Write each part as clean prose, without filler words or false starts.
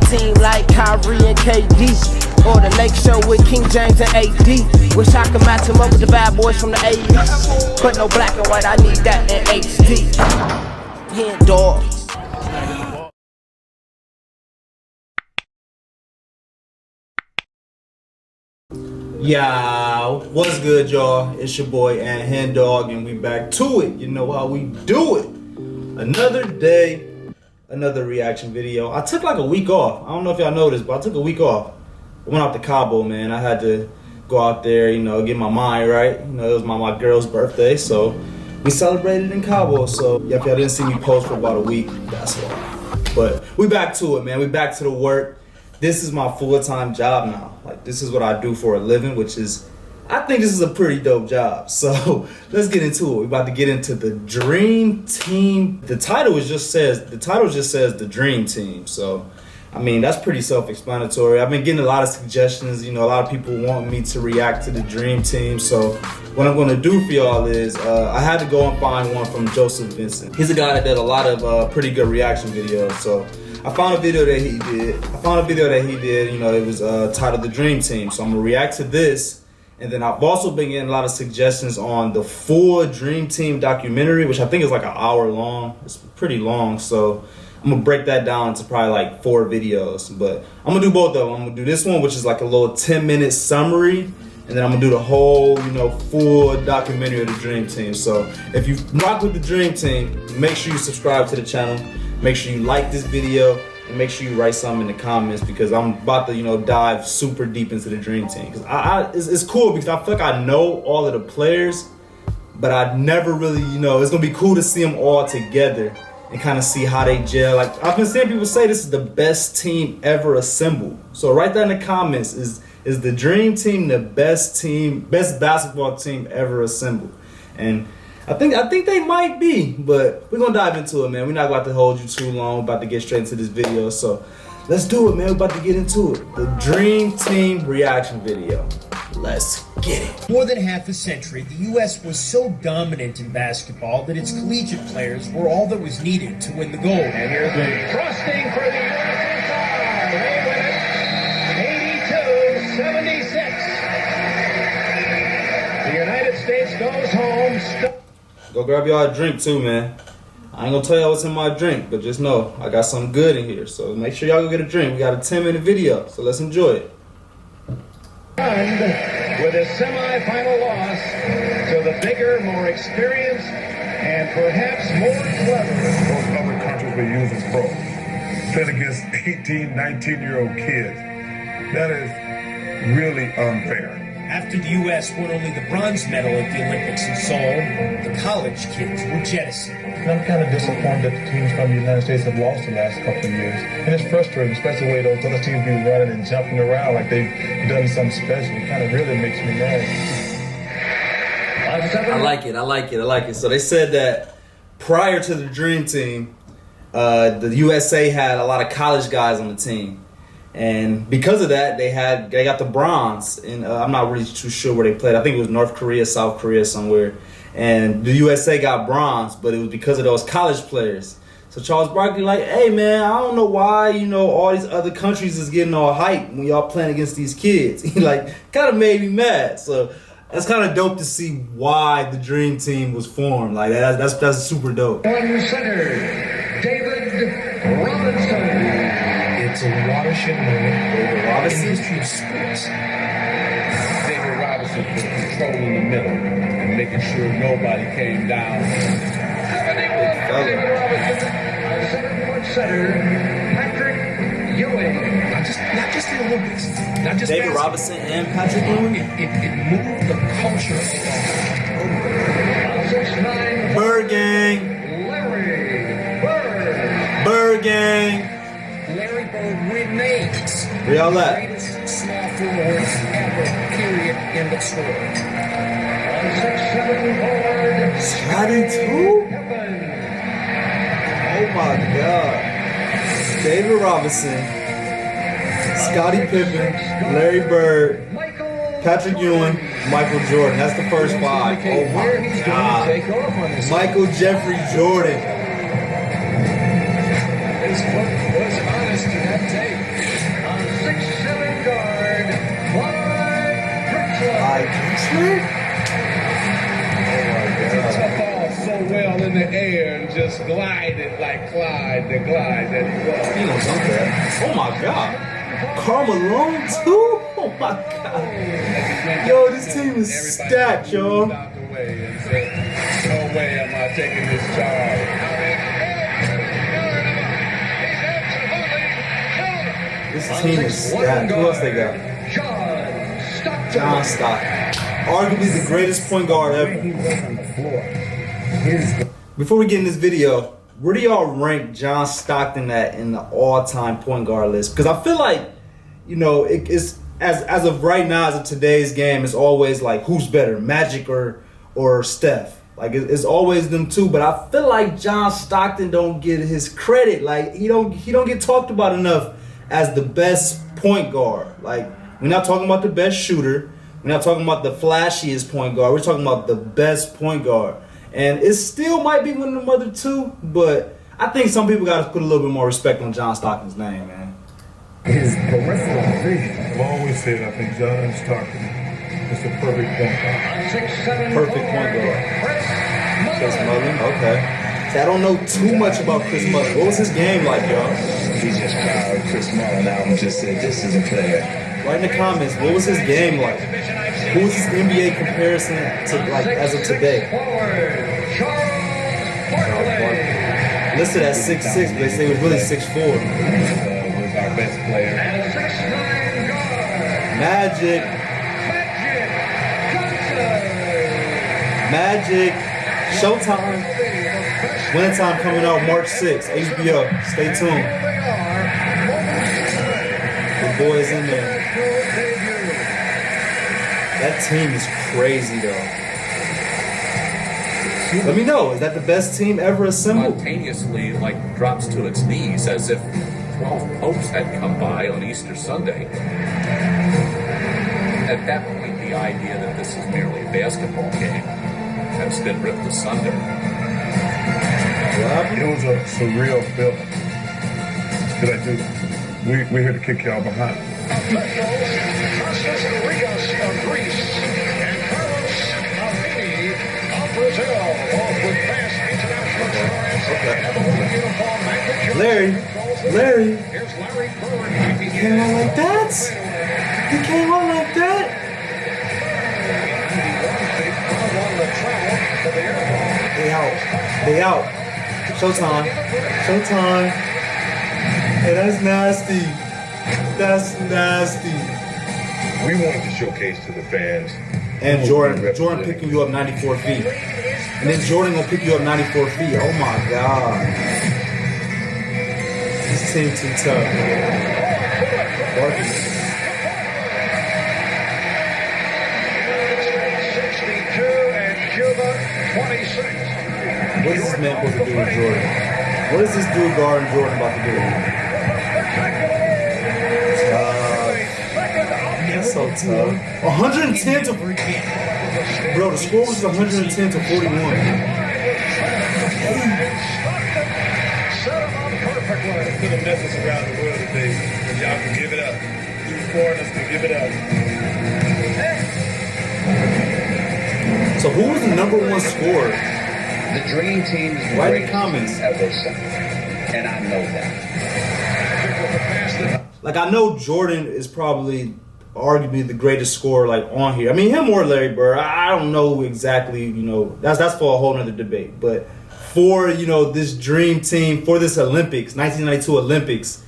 team like Kyrie and KD. Or the Lake Show with King James and AD. Wish I could match him up with the bad boys from the 80s. But no black and white, I need that in HD. HenDawgz. Yeah, what's good, y'all? It's your boy HenDawgz, and we back to it. You know how we do it. Another day, another reaction video. I took like a week off. I don't know if y'all noticed, but I took a week off. I went out to Cabo, man. I had to go out there, you know, get my mind right. You know, it was my girl's birthday, so we celebrated in Cabo. So yeah, if y'all didn't see me post for about a week, that's why. But we back to it, man. We back to the work. This is my full-time job now. Like, this is what I do for a living, which is, I think this is a pretty dope job. So let's get into it. We're about to get into the Dream Team. The title just says the Dream Team. So I mean, that's pretty self-explanatory. I've been getting a lot of suggestions. You know, a lot of people want me to react to the Dream Team. So what I'm going to do for y'all is I had to go and find one from Joseph Vincent. He's a guy that does a lot of pretty good reaction videos. So I found a video that he did. You know, it was titled The Dream Team. So I'm going to react to this. And then I've also been getting a lot of suggestions on the full Dream Team documentary, which I think is like an hour long. It's pretty long. So I'm gonna break that down into probably like 4 videos, but I'm gonna do both of them. I'm gonna do this one, which is like a little 10-minute summary, and then I'm gonna do the whole, you know, full documentary of the Dream Team. So if you rock with the Dream Team, make sure you subscribe to the channel, make sure you like this video, and make sure you write something in the comments, because I'm about to, you know, dive super deep into the Dream Team. Because it's cool because I feel like I know all of the players, but I never really, you know, it's gonna be cool to see them all together and kind of see how they gel. Like, I've been seeing people say this is the best team ever assembled. So write that in the comments. Is the Dream Team the best basketball team ever assembled? And I think they might be, but we're gonna dive into it, man. We're not about to hold you too long. We're about to get straight into this video. So let's do it, man. We're about to get into it. The Dream Team reaction video. Let's get it. More than half a century, the U.S. was so dominant in basketball that its collegiate players were all that was needed to win the gold. And here's the thrusting for the USSR. They win it 82-76. The United States goes home. Go grab y'all a drink too, man. I ain't gonna tell y'all what's in my drink, but just know I got something good in here. So make sure y'all go get a drink. We got a 10-minute video, so let's enjoy it. With a semi-final loss to the bigger, more experienced, and perhaps more clever. Most other countries will use as pro. Playing against 18, 19-year-old kids. That is really unfair. After the U.S. won only the bronze medal at the Olympics in Seoul, the college kids were jettisoned. I'm kind of disappointed that the teams from the United States have lost the last couple of years. And it's frustrating, especially the way those other teams be running and jumping around like they've done something special. It kind of really makes me mad. I like it. So they said that prior to the Dream Team, the USA had a lot of college guys on the team. And because of that, they got the bronze. And I'm not really too sure where they played. I think it was North Korea, South Korea, somewhere. And the USA got bronze, but it was because of those college players. So Charles Barkley like, hey man, I don't know why, you know, all these other countries is getting all hype when y'all playing against these kids. He like kind of made me mad. So that's kind of dope to see why the Dream Team was formed. Like that's super dope. One center, David Robinson. It's a watershed moment Robinson? in the history of sports. David Robinson was controlling the middle and making sure nobody came down. David Robinson, 7-foot center, Patrick Ewing. Not just the Olympics, not just David basketball. Robinson and Patrick Ewing? It moved the culture. 6'9", Bird Gang. Larry Bird. Bird Gang. Larry Bird remains Where y'all the at? greatest small forward ever, period, in the sport. 6'7" forward, Scotty too? Pippen. Oh my God. David Robinson, Scottie Pippen, Larry Bird, Patrick Ewing, Michael Jordan. That's the first 5. Oh my God. Michael Jeffrey Jordan. His work was honest to that tape. man? He took off so well in the air and just glided like Clyde, the glide that he was. He don't dunk that. Oh my God. Karl Malone too? Oh my God. Yo, this team is stacked, y'all. Out the way and said, no way am I taking this charge. This team is stacked. Who else they got? John Stockton. Arguably the greatest point guard ever. Before we get in this video, where do y'all rank John Stockton at in the all-time point guard list? Because I feel like, you know, it's as of right now, as of today's game, it's always like who's better, Magic or Steph. Like it's always them two. But I feel like John Stockton don't get his credit. Like he don't get talked about enough as the best point guard. Like we're not talking about the best shooter. We're not talking about the flashiest point guard. We're talking about the best point guard. And it still might be one of them other two, but I think some people got to put a little bit more respect on John Stockton's name, man. His peripheral vision. I've always said I think John Stockton is the perfect point guard. Perfect point guard. Chris Mullin, okay. See, I don't know too much about Chris Mullin. What was his game like, y'all? He's just proud of Chris Mullin. I'm just saying, this is a player. Write in the comments, what was his game like? Who was his NBA comparison to, like, as of today? Listed at 6'6", but they say he was really 6'4". Was our best player. Magic. Showtime. Winning time coming out March 6th. HBO. Stay tuned. The boys in there. That team is crazy, though. Let me know. Is that the best team ever assembled? Spontaneously, like, drops to its knees as if 12 popes had come by on Easter Sunday. At that point, the idea that this is merely a basketball game has been ripped asunder. It was a surreal feeling. Did I do that? We're here to kick y'all behind. Larry. He came out like that? He came out like that? They out. Showtime. Hey, that's nasty. We wanted to showcase to the fans. And Jordan picking you up 94 feet. And then Jordan gonna pick you up 94 feet. Oh my God. This team too tough. Barkley. 62 and Cuba 26. What is this man supposed to do with Jordan? What is this dude guarding Jordan about to do? That's so tough. 110 to... Bro, the score was 110 to 41. To the message around the world today, that y'all can give it up. You foreigners can give it up. So who was the number one scorer? The dream team is the Write in the greatest comments. team ever seen. And I know that. Like, I know Jordan is probably arguably the greatest scorer, like, on here. I mean, him or Larry Bird. I don't know exactly, you know. That's for a whole nother debate. But for, you know, this dream team, for this Olympics, 1992 Olympics,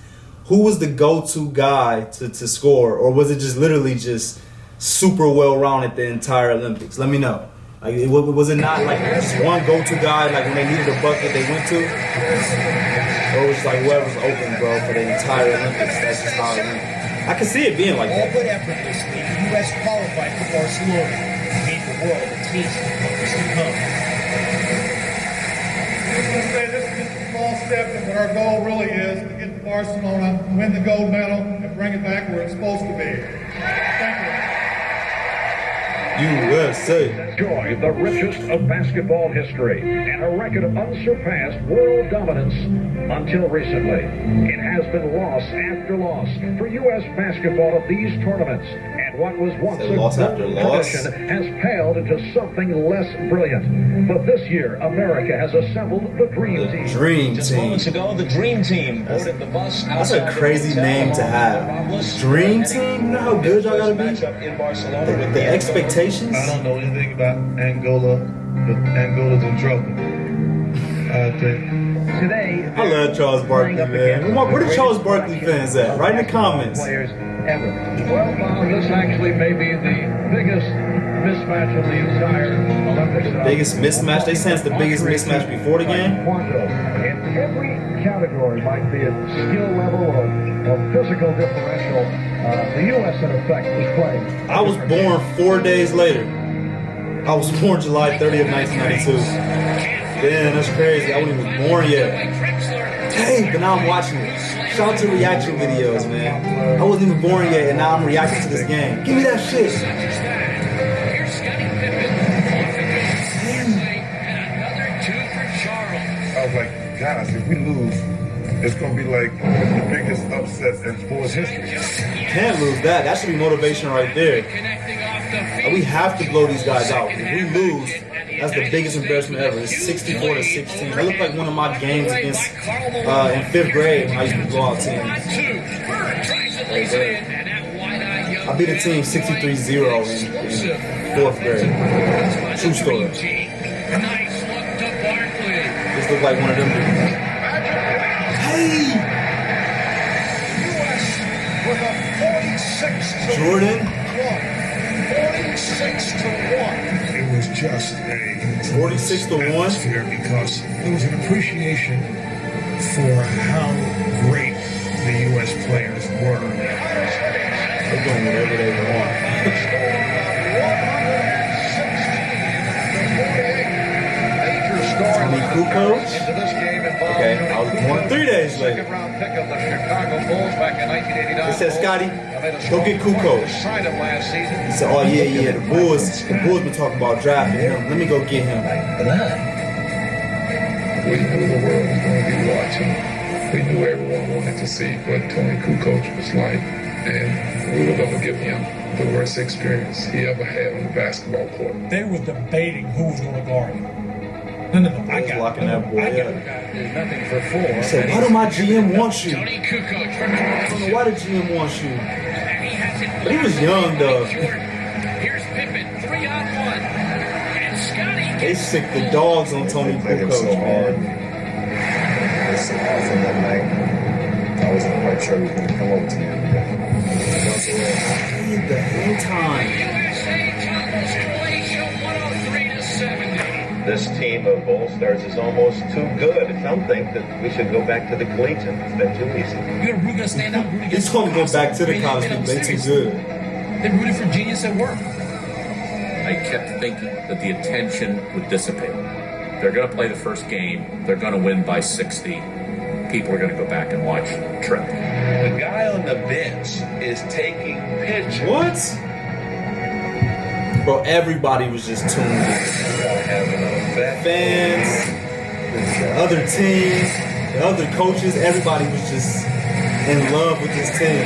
who was the go-to guy to score? Or was it just literally just super well-rounded the entire Olympics? Let me know. Like, was it not like just one go-to guy, like when they needed a bucket they went to? Or was it like whoever's open, bro, for the entire Olympics? That's just how it went. I can see it being like All that. but effortlessly, the U.S. qualified for Barcelona and gave the world a taste of what was to come. This is just a small step in what our goal really is, to get to Barcelona, win the gold medal, and bring it back where it's supposed to be. Thank you. USA. enjoy the richest of basketball history and a record of unsurpassed world dominance until recently. It has been loss after loss for U.S. basketball at these tournaments, and what was once a loss after golden loss tradition has paled into something less brilliant. But this year, America has assembled the Dream Team. Dream Just Team. moments ago, the Dream Team boarded the bus. That's a crazy name to have. Dream Team? You know how good y'all gotta be? The expectations? I don't know anything about Angola, but Angola's in trouble. I think. Today, I love Charles Barkley, man. Where the Charles Barkley fans at? Write in the comments. Players ever. Well, Bob, this actually may be the biggest mismatch of the entire Olympics. Biggest mismatch? They said it's the biggest mismatch before the game? In every category, might be it skill level or physical differential, the U.S. in effect was playing. I was born 4 days later. I was born July 30th, 1992. Damn, that's crazy. I wasn't even born yet. Dang, but now I'm watching it. Shout out to reaction videos, man. I wasn't even born yet, and now I'm reacting to this game. Give me that shit. I was like, guys, if we lose, it's going to be like the biggest upset in sports history. Can't lose that. That should be motivation right there. And we have to blow these guys out. If we lose, that's the biggest embarrassment ever. It's 64-16. That looked like one of my games against in 5th grade when I used to blow out teams. I beat a team 63-0 in 4th grade. True story. This looked like one of them dudes. Hey! Jordan. 46-1. It was just a 46-1 because it was an appreciation for how great the U.S. players were. They're doing whatever they want. Tony Kukoc? Okay, I was born 3 days later. They said, Scotty, go get Kukoc. He said, oh yeah, the Bulls been talking about drafting him. Let me go get him. We knew the world was going to be watching. We knew everyone wanted to see what Tony Kukoc was like, and we were going to give him the worst experience he ever had on the basketball court. They were debating who was going to guard him. No, I got locking that boy up. There's nothing for 4. He said, why do my GM want you? Tony Kukoc. I don't know why the GM wants you. But he was young though. Here's Pippen, 3-on-1. And Scotty. They sick the dogs on Tony Kukoc, so hard. man. It's so hard from that night. I wasn't quite sure we were going to come over to him. The whole time. USA topples Croatia 103-70. This team of All Stars is almost too good. Some think that we should go back to the collegiate. It's been too easy. We're going to stand up. He's going to go back to the college people. They too good. They rooted for genius at work. I kept thinking that the attention would dissipate. They're going to play the first game. They're going to win by 60. People are going to go back and watch Trip. The guy on the bench is taking pictures. What? Bro, everybody was just tuned in. Fans, the other teams, the other coaches, everybody was just in love with this team.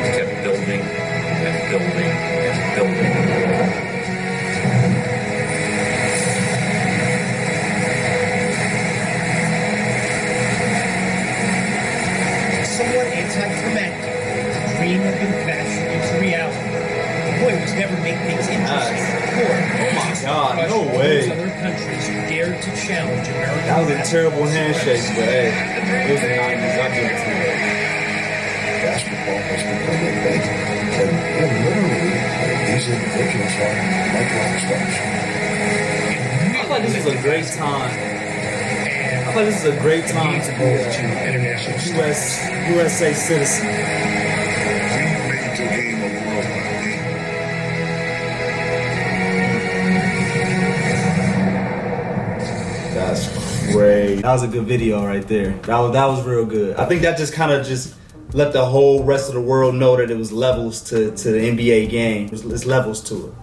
He kept building and building and building. Somewhat anticlimactic. The dream had been dashed into reality. The point was never to make things interesting. Oh my God, no way. Other countries who dared to challenge American. That was a terrible handshake, but hey, it was the 90s. I give it to you. Basketball has become a thing. And literally, these individuals are microstars. I thought this was a great time. I thought this is a great time to be a USA citizen. We made the game a worldwide game. That's great. That was a good video right there. That was real good. I think that just kind of let the whole rest of the world know that it was levels to the NBA game. It's levels to it.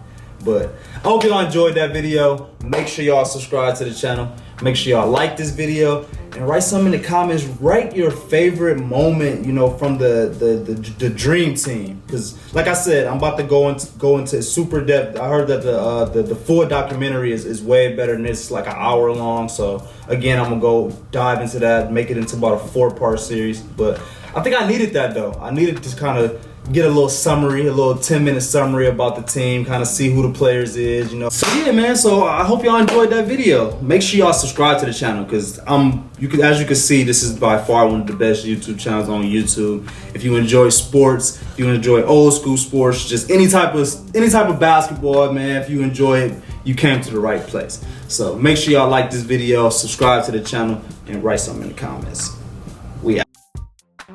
But I hope y'all enjoyed that video. Make sure y'all subscribe to the channel. Make sure y'all like this video and write something in the comments. Write your favorite moment, you know, from the dream team. Because like I said, I'm about to go into super depth. I heard that the full documentary is way better than this. It's like an hour long. So again, I'm gonna go dive into that, make it into about a 4-part series. But I think I needed that though. I needed to kind of get a little summary, a little 10-minute summary about the team, kind of see who the players is, you know. So yeah, man, so I hope y'all enjoyed that video. Make sure y'all subscribe to the channel, because as you can see, this is by far one of the best YouTube channels on YouTube. If you enjoy sports, if you enjoy old school sports, just any type of basketball, man, if you enjoy it, you came to the right place. So make sure y'all like this video, subscribe to the channel, and write something in the comments.